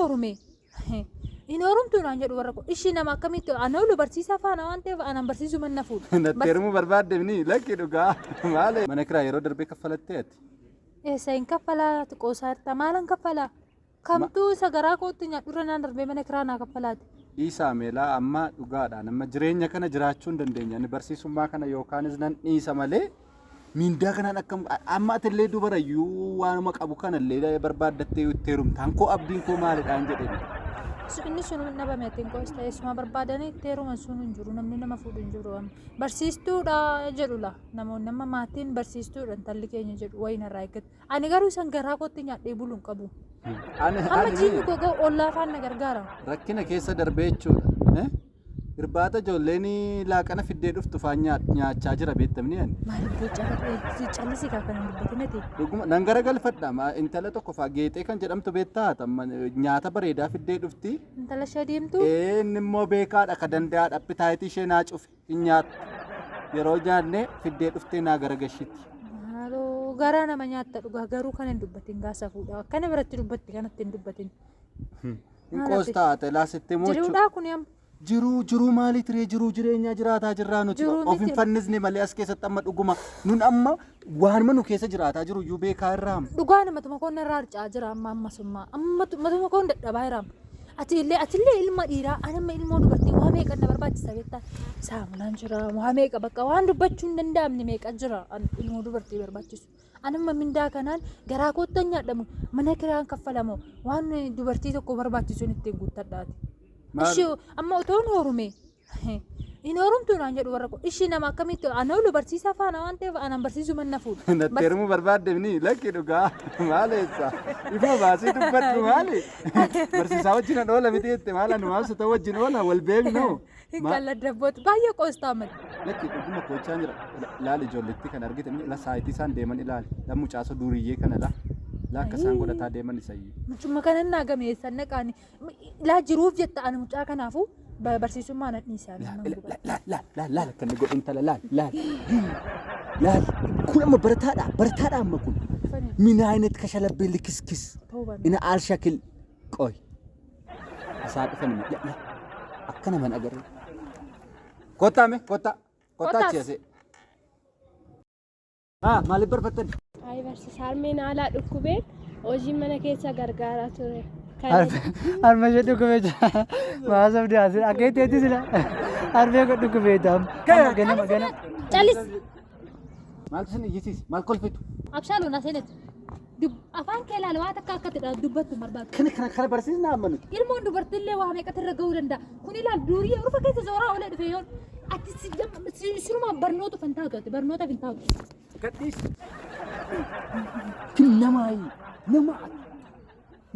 Oromoo. In Oromtuu naan jedhu warra ishii nama akkamitti ana olu barsiisaa faana waan ta'eef ana barsiisuu manna fuudha. Natteerumuu barbaaddeemni lakki dhugaa maali? Mana kiraa yeroo darbee kaffalattee ati? Eessa hin kaffalaa xiqqoosaa irta maalan kaffalaa? Kamtuu isa garaa kootti nyaadhurra naan darbee mana kiraa naa kaffalaati. Dhiisaa meelaa amma dhugaadha nama jireenya kana jiraachuu hin dandeenya ani barsiisummaa kana yookaanis nan dhiisa malee mindaa kanaan akkam amma atillee dubarayyuu waanuma qabu kanallee barbaaddattee itti heerumtaan koo abdiin koo maalidhaan jedheni. Inni sun nama meetiin qoos ta'e suma barbaadanii itti heeruman sun hin jiru namni nama fuudhu hin jiru barsiistuudha jedhula namoonni nama maatiin barsiistuudha intalli keenya jedhu wayiin irraa eeggatu ani garuu isan garaa kootti nyaadhee buluu hin qabu. Amma jiini gogaa ollaa afaan na gargaara. Rakkina keessa darbee jechuudha. Irbaata ijoolleen laaqana fiddee dhuftu faan nyaachaa jira beektamni ani. Maaliif boca callisii kaa kan hin dubbatinati? Dhuguma nan garagalfadha intala tokko faa geexee kan jedhamtu beektaa nyaata bareedaa fiddee dhufti. Intala ishee deemtu? Inni immoo beekaadha ka danda'aadha appitaayitii ishee naa cufe hin nyaattu. Yeroo nyaanne fiddee dhuftee naa garagashitti. Haaloo garaa nama nyaatta dhugaa garuu kan hin dubbatin gaasa fuudha. Akkana biratti dubbatti kanatti hin dubbatin. Hin qoostaa ta'e laasitti mochuu. Jiruudhaa kun yam. Jiruu maalii tiree jiruu jireenyaa jiraataa jirraa nuti of hin fannisne malee as keessatti amma dhuguma nun amma waanuma nu keessa jiraataa jiru iyyuu beekaa irraa dhugaa namatuma koon irraa harcaa jira ammasummaa matuma koon dadhabaa jira atillee ilma dhiiraa anamma ilmoo dubartii waa meeqa na barbaachisa beektaa saamunaan jira waa meeqa bakka waan dubbachuu hin danda'amne meeqa jira ilmoo dubartii barbaachisu anamma mindaa kanaan garaa koottan nyaadhamu mana kiraan kaffalamu waan dubartii tokko barbaachisuun ittiin guuttadhaati. Ishii amma utuun Oromoo in Oromtuu naan jedhu warra ishii nama akkamitti ana olu barsiisaa faana waan ta'eef ana barsiisuu manna fuudha. Natteerumuu barbaaddeemni lakki dhugaa maaleessa ifuma baasii dubbadhu maali? Barsiisaa wajjin an oola miti jette maala nu haasota wajjin oola wal beeknoo. Hin kalladabbooti baay'ee qoostaa mati. Lakki dhuguma koochaan jira ilaali ijoolletti kan argitan la saayitii isaan deeman ilaali la mucaasa duriyyee kana la. Laakka isaan godhataa deeman isayyuu. Mucuma kana naa gameessan naqaani laa jiruuf jetta ani mucaa kanaafuu barsiisummaa na dhiisaa. Laal kan godhu intala laal kun amma barataadha amma kun min aynet kashalabbe likiskis ina al shakil qoy asaa dhufan akkana man agarre kotta chiase maaliif barbaaddan? Ay barsiisaan meen alaa dhukkubeen hojii mana keessa gargaaraa ture. Harma ishee dhukkubee jira. Maasaf dhiyaasee akkeetteetti sila. Harmee kun dhukkubee taa'am. Ganama. Callis. Maaltu isin iyyisiis? Maal kolfitu? Abshaaluu na seenetti. Afaan kee ilaala waan akka akkatti dubbattu barbaadu. Kana barsiisna amma nuti. Ilmoon dubartiillee waa meeqatti irra gahuu danda'a. Kun ilaal durii rufa keessa zooraa oolee dhufee yoon ati sirumaa barnoota fan taatu ati barnootaaf hin taatu. Gadhiis. Kun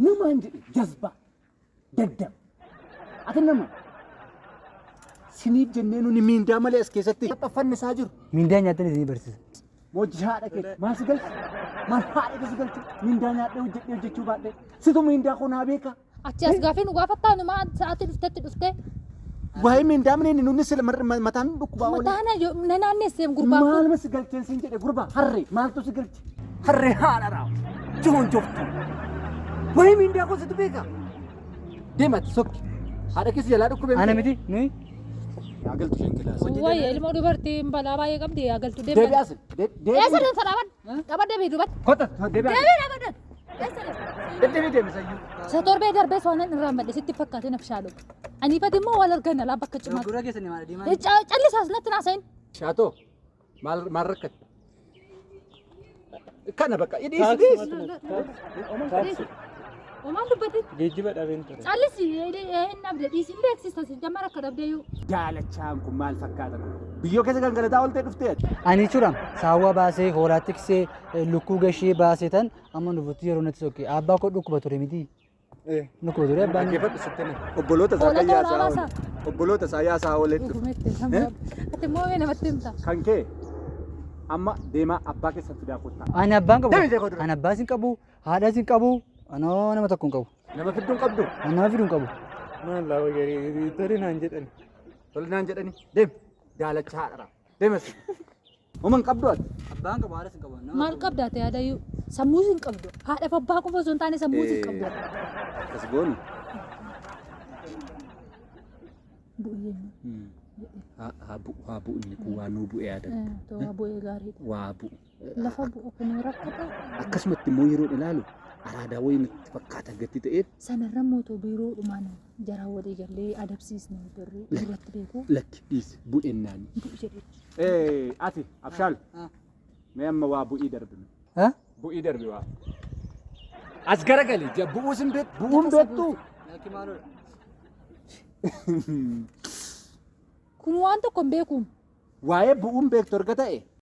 namaan jedhe jazba daddab ati nama siniif jennee nuni miindaa malee as keessatti fannisaa jiru. Miindaa nyaatan isinii barsiisa. Moojji haadha kee maal si galchi? Maal haadha kee si galchi? Miindaa nyaadhee hojjechuu baadhee situ miindaa kunaa beeka. Achi as gaafii nu gaafattaa nu maa sa'aatii dhuftee. Waa'ee miindaa maneen nunni sila mataan dhukkubaa oolee. Mataan naanneesseem gurbaa. Maaluma si galcheen siin jedhe gurbaa harree maaltu si galchi? Harree haadha raawu joon joftu. Waa'ee miindaa kun situ beeka. Deemati sokki haadha keessa jalaa dhukkubee. Ana miti nuyi. Agaltu isheen kilaasa. Waa'ee ilmoo dubartiin balaa baay'ee qabdi agaltu deemaa. Deebi'aasi. Eessa deemsa dhaaban? Qaba deebii dubbata. Kota deebi'aasi. Deebii dhaabadan. Deebii deemsayyuu. Isa torbee darbee soonaan irraa madde sitti fakkaatee nafshaaluu. Ani ifati immoo wal argana laa bakka cimaa. Gurra keessanii maal deemaa? Callisaas natti naasayin. Shaatoo maal rakkate? Kana bakka idhiis. Omaan dubbatin. Geejjiba dhabeen ture. Callisi hin dhabde dhiisin beeksisa si jamara akka dhabdeeyyuu. Jaalachaan kun maal fakkaata? Biyyoo keessa gangalataa ooltee dhuftee? Ani churam saawwa baasee hoolaa tiksee lukkuu gashee baasee tan amma nufutti yeroo natti sokkee abbaa koo dhukkuba ture miti. Dhukkuba ture abbaan. Dhaggeeffadhu sittanii obboloota isaa yaasaa obboloota isaa yaasaa oolee dhufu. Ati immoo namatti himta. Kan kee amma deemaa abbaa keessatti fidaa kottaa. Ani abbaan qabu. Ani abbaa sin qabu haadha sin qabu. Anoo nama tokko hin qabu. Nama fidduun qabdu? Nama fidduun qabu. Maal laa wayyarii tole naan jedhani. Tole naan jedhani. Deem. Daalacha haadha. Deemas. Uuman qabdu ati? Abbaan qabu haadha sin qabu. Maal qabdaate yaadayyuu? Sammuu hin qabdu. Haadhaaf abbaa qofa osoo hin taane sammuu hin qabdu. Akkas goonu. Bu'ee. Haa bu'u inni kun waan nuu bu'ee yaadata. Waa bu'ee gaariidha. Waa bu'u. Lafa bu'u kun rakkata. Akkasumatti immoo yeroo ilaalu araadaa wayii natti fakkaata gatti ta'eef. Sanarra mootuu biiroo dhumaan jaraa walii gallee adabsiisne birrii irratti beeku. Lakki dhiisi bu'een naani. Bu'u jedhee. Ati Abshaal. Mee amma waa bu'ii darbinu. Bu'ii darbi waa. As garagali bu'uu sin beektu. Bu'uun beektu. Kun waan tokko hin beekuun. Waa'ee bu'uun beektu erga ta'e.